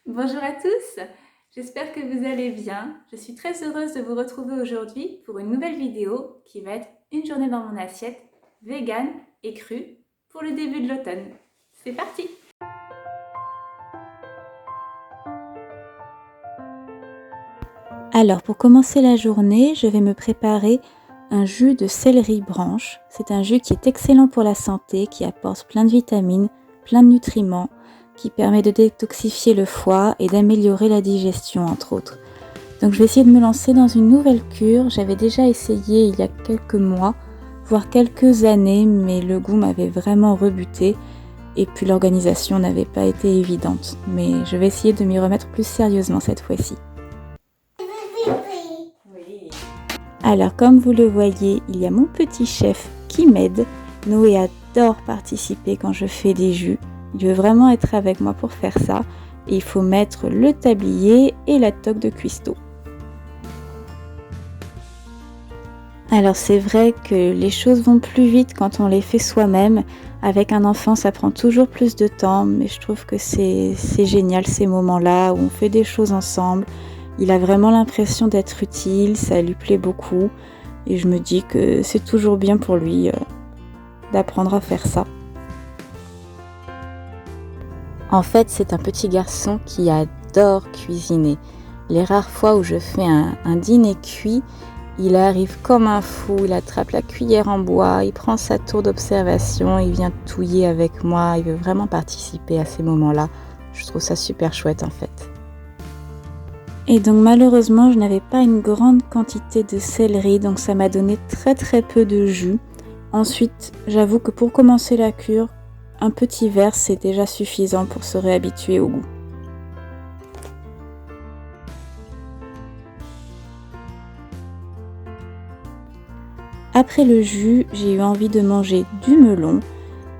Bonjour à tous, j'espère que vous allez bien. Je suis très heureuse de vous retrouver aujourd'hui pour une nouvelle vidéo qui va être une journée dans mon assiette, vegan et crue, pour le début de l'automne. C'est parti! Alors pour commencer la journée, je vais me préparer un jus de céleri branche. C'est un jus qui est excellent pour la santé, qui apporte plein de vitamines, plein de nutriments, qui permet de détoxifier le foie et d'améliorer la digestion entre autres. Donc je vais essayer de me lancer dans une nouvelle cure. J'avais déjà essayé il y a quelques mois, voire quelques années, mais le goût m'avait vraiment rebuté et puis l'organisation n'avait pas été évidente. Mais je vais essayer de m'y remettre plus sérieusement cette fois-ci. Alors comme vous le voyez, il y a mon petit chef qui m'aide. Noé adore participer quand je fais des jus. Il veut vraiment être avec moi pour faire ça. Et il faut mettre le tablier et la toque de cuistot. Alors c'est vrai que les choses vont plus vite quand on les fait soi-même. Avec un enfant, ça prend toujours plus de temps, mais je trouve que c'est génial ces moments-là où on fait des choses ensemble. Il a vraiment l'impression d'être utile, ça lui plaît beaucoup et je me dis que c'est toujours bien pour lui d'apprendre à faire ça. En fait, c'est un petit garçon qui adore cuisiner. Les rares fois où je fais un dîner cuit, il arrive comme un fou, il attrape la cuillère en bois, il prend sa tour d'observation, il vient touiller avec moi, il veut vraiment participer à ces moments-là. Je trouve ça super chouette en fait. Et donc malheureusement, je n'avais pas une grande quantité de céleri, donc ça m'a donné très peu de jus. Ensuite, j'avoue que pour commencer la cure, un petit verre c'est déjà suffisant pour se réhabituer au goût. Après le jus, j'ai eu envie de manger du melon.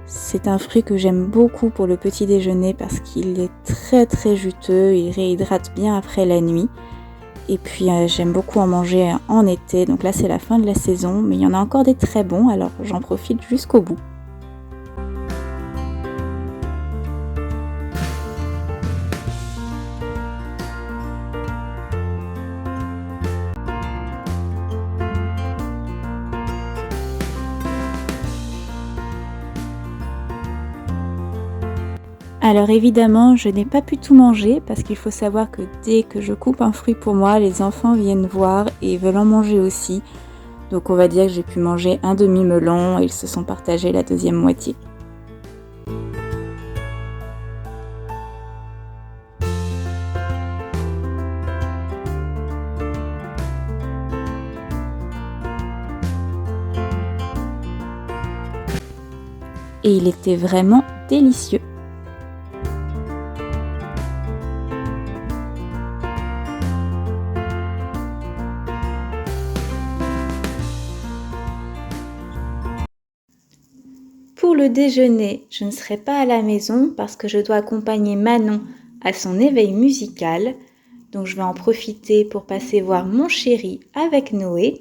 C'est un fruit que j'aime beaucoup pour le petit déjeuner parce qu'il est très juteux, il réhydrate bien après la nuit. Et puis j'aime beaucoup en manger en été, donc là c'est la fin de la saison, mais il y en a encore des très bons, alors j'en profite jusqu'au bout. Alors évidemment, je n'ai pas pu tout manger parce qu'il faut savoir que dès que je coupe un fruit pour moi, les enfants viennent voir et veulent en manger aussi. Donc on va dire que j'ai pu manger un demi-melon et ils se sont partagés la deuxième moitié. Et il était vraiment délicieux. Pour le déjeuner, je ne serai pas à la maison parce que je dois accompagner Manon à son éveil musical. Donc je vais en profiter pour passer voir mon chéri avec Noé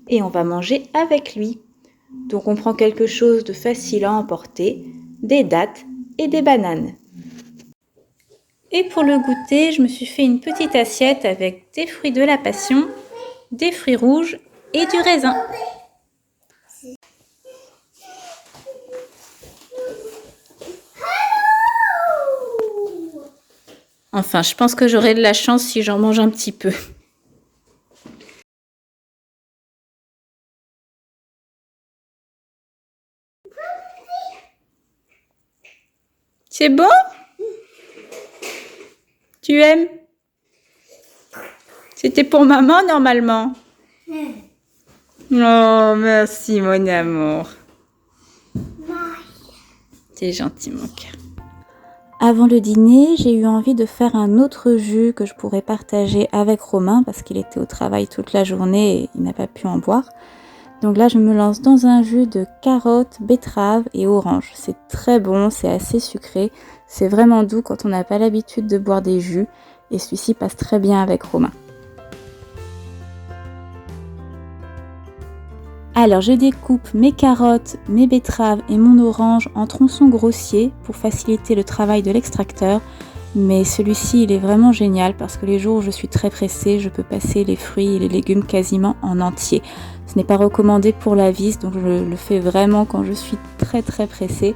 et on va manger avec lui. Donc on prend quelque chose de facile à emporter, des dattes et des bananes. Et pour le goûter, je me suis fait une petite assiette avec des fruits de la passion, des fruits rouges et du raisin. Enfin, je pense que j'aurai de la chance si j'en mange un petit peu. C'est bon? Tu aimes? C'était pour maman normalement. Oh, merci mon amour. C'est gentil mon cœur. Avant le dîner, j'ai eu envie de faire un autre jus que je pourrais partager avec Romain parce qu'il était au travail toute la journée et il n'a pas pu en boire. Donc là, je me lance dans un jus de carottes, betterave et orange. C'est très bon, c'est assez sucré. C'est vraiment doux quand on n'a pas l'habitude de boire des jus. Et celui-ci passe très bien avec Romain. Alors je découpe mes carottes, mes betteraves et mon orange en tronçons grossiers pour faciliter le travail de l'extracteur. Mais celui-ci, il est vraiment génial parce que les jours où je suis très pressée, je peux passer les fruits et les légumes quasiment en entier. Ce n'est pas recommandé pour la vis, donc je le fais vraiment quand je suis très pressée.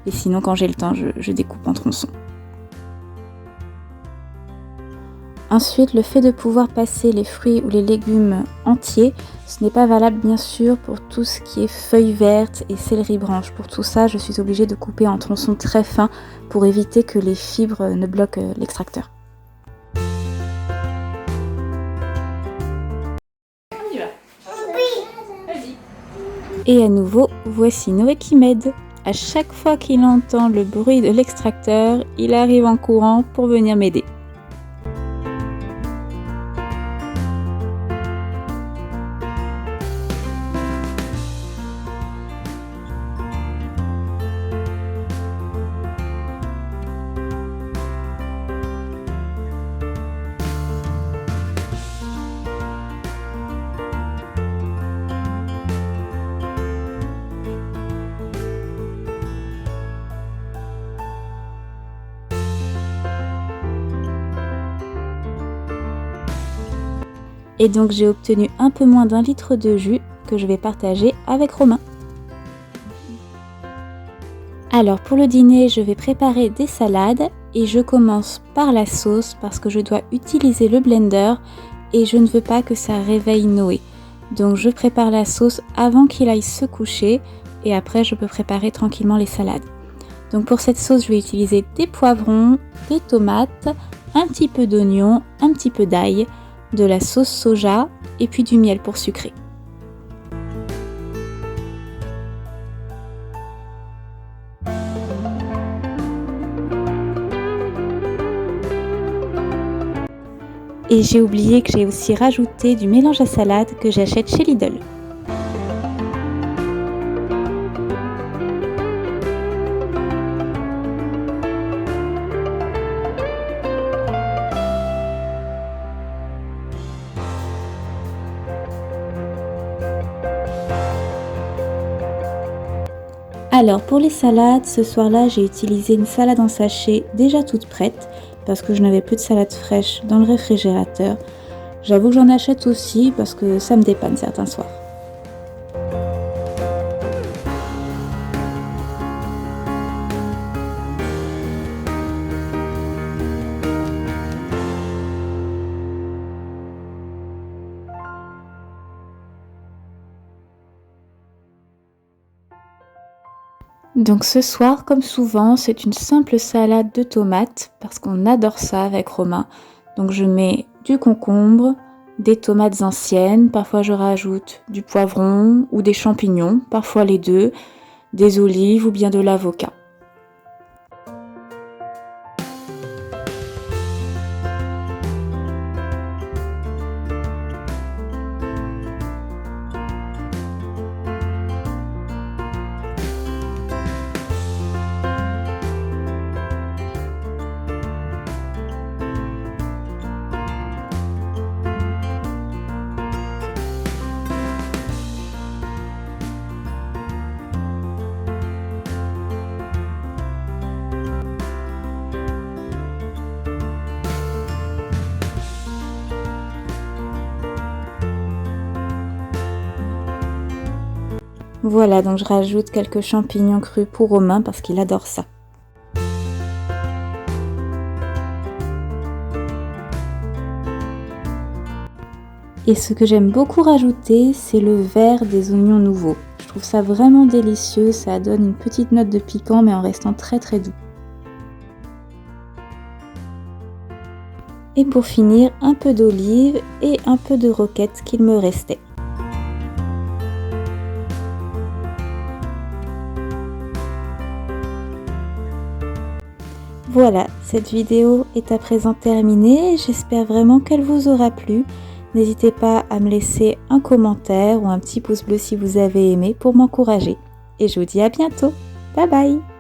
Et sinon, quand j'ai le temps, je découpe en tronçons. Ensuite, le fait de pouvoir passer les fruits ou les légumes entiers, ce n'est pas valable bien sûr pour tout ce qui est feuilles vertes et céleri branche. Pour tout ça, je suis obligée de couper en tronçons très fins pour éviter que les fibres ne bloquent l'extracteur. On y va. Oui. Vas-y. Et à nouveau, voici Noé qui m'aide. À chaque fois qu'il entend le bruit de l'extracteur, il arrive en courant pour venir m'aider. Et donc j'ai obtenu un peu moins d'1 litre de jus que je vais partager avec Romain. Alors pour le dîner, je vais préparer des salades et je commence par la sauce parce que je dois utiliser le blender et je ne veux pas que ça réveille Noé. Donc je prépare la sauce avant qu'il aille se coucher et après je peux préparer tranquillement les salades. Donc pour cette sauce, je vais utiliser des poivrons, des tomates, un petit peu d'oignon, un petit peu d'ail, de la sauce soja et puis du miel pour sucrer. Et j'ai oublié que j'ai aussi rajouté du mélange à salade que j'achète chez Lidl. Alors pour les salades, ce soir-là, j'ai utilisé une salade en sachet déjà toute prête parce que je n'avais plus de salade fraîche dans le réfrigérateur. J'avoue que j'en achète aussi parce que ça me dépanne certains soirs. Donc ce soir, comme souvent, c'est une simple salade de tomates parce qu'on adore ça avec Romain. Donc je mets du concombre, des tomates anciennes, parfois je rajoute du poivron ou des champignons, parfois les deux, des olives ou bien de l'avocat. Voilà, donc je rajoute quelques champignons crus pour Romain parce qu'il adore ça. Et ce que j'aime beaucoup rajouter, c'est le vert des oignons nouveaux. Je trouve ça vraiment délicieux, ça donne une petite note de piquant mais en restant très doux. Et pour finir, un peu d'olive et un peu de roquette qu'il me restait. Voilà, cette vidéo est à présent terminée, j'espère vraiment qu'elle vous aura plu. N'hésitez pas à me laisser un commentaire ou un petit pouce bleu si vous avez aimé pour m'encourager. Et je vous dis à bientôt, bye bye!